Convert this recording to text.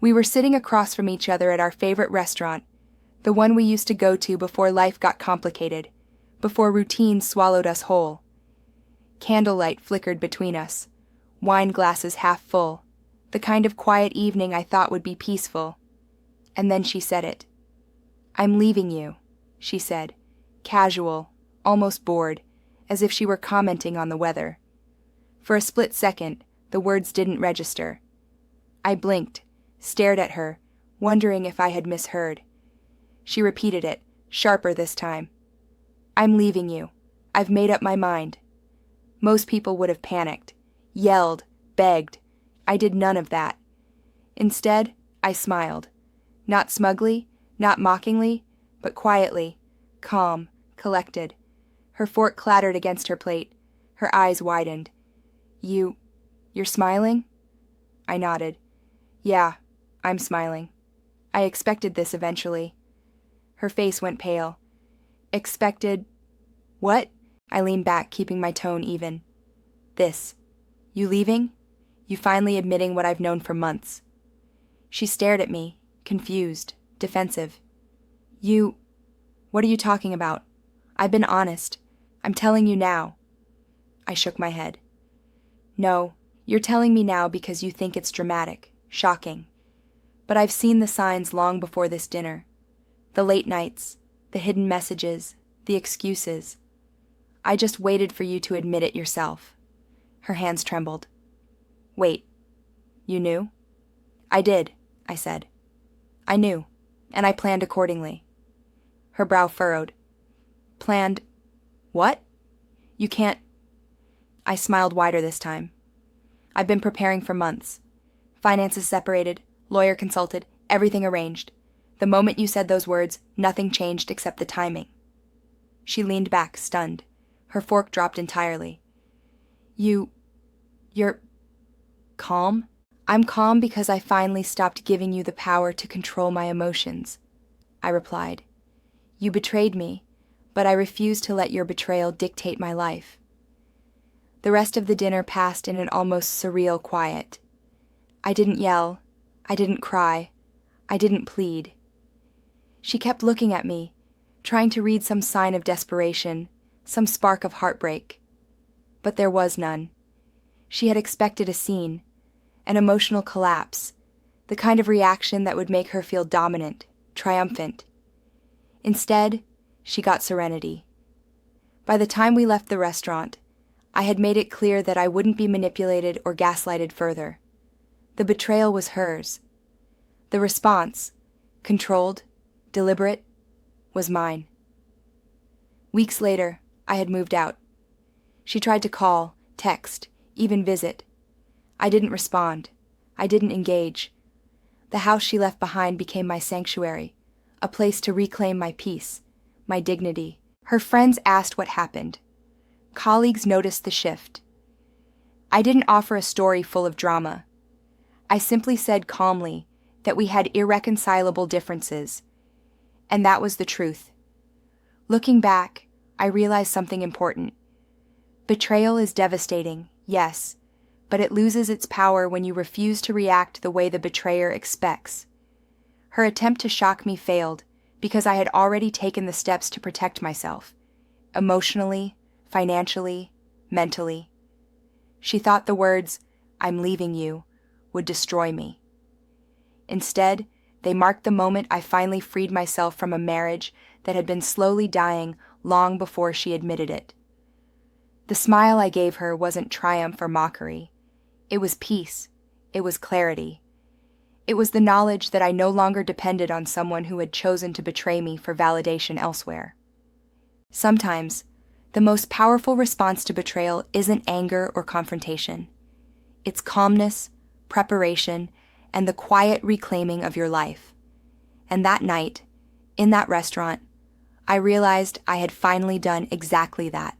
We were sitting across from each other at our favorite restaurant, the one we used to go to before life got complicated, before routine swallowed us whole. Candlelight flickered between us, wine glasses half full, the kind of quiet evening I thought would be peaceful. And then she said it. "I'm leaving you," she said, casual, almost bored, as if she were commenting on the weather. For a split second, the words didn't register. I blinked, stared at her, wondering if I had misheard. She repeated it, sharper this time. "I'm leaving you. I've made up my mind." Most people would have panicked, yelled, begged. I did none of that. Instead, I smiled. Not smugly, not mockingly, but quietly, calm, collected. Her fork clattered against her plate. Her eyes widened. You're smiling?" I nodded. "Yeah, I'm smiling. I expected this eventually." Her face went pale. "Expected what?" I leaned back, keeping my tone even. "This. You leaving? You finally admitting what I've known for months." She stared at me, confused, defensive. What are you talking about? I've been honest. I'm telling you now." I shook my head. "No, you're telling me now because you think it's dramatic, shocking. But I've seen the signs long before this dinner. The late nights, the hidden messages, the excuses. I just waited for you to admit it yourself." Her hands trembled. "Wait, you knew?" "I did," I said. "I knew, and I planned accordingly." Her brow furrowed. "Planned what? You can't—" I smiled wider this time. "I've been preparing for months. Finances separated, lawyer consulted, everything arranged. The moment you said those words, nothing changed except the timing." She leaned back, stunned. Her fork dropped entirely. You're calm?" "I'm calm because I finally stopped giving you the power to control my emotions," I replied. "You betrayed me, but I refused to let your betrayal dictate my life." The rest of the dinner passed in an almost surreal quiet. I didn't yell. I didn't cry. I didn't plead. She kept looking at me, trying to read some sign of desperation, some spark of heartbreak. But there was none. She had expected a scene, an emotional collapse, the kind of reaction that would make her feel dominant, triumphant. Instead, she got serenity. By the time we left the restaurant, I had made it clear that I wouldn't be manipulated or gaslighted further. The betrayal was hers. The response, controlled, deliberate, was mine. Weeks later, I had moved out. She tried to call, text, even visit. I didn't respond. I didn't engage. The house she left behind became my sanctuary, a place to reclaim my peace, my dignity. Her friends asked what happened. Colleagues noticed the shift. I didn't offer a story full of drama. I simply said calmly that we had irreconcilable differences, and that was the truth. Looking back, I realized something important. Betrayal is devastating, yes, but it loses its power when you refuse to react the way the betrayer expects. Her attempt to shock me failed because I had already taken the steps to protect myself, emotionally, financially, mentally. She thought the words, "I'm leaving you," would destroy me. Instead, they marked the moment I finally freed myself from a marriage that had been slowly dying long before she admitted it. The smile I gave her wasn't triumph or mockery. It was peace. It was clarity. It was the knowledge that I no longer depended on someone who had chosen to betray me for validation elsewhere. Sometimes, the most powerful response to betrayal isn't anger or confrontation. It's calmness, preparation, and the quiet reclaiming of your life. And that night, in that restaurant, I realized I had finally done exactly that.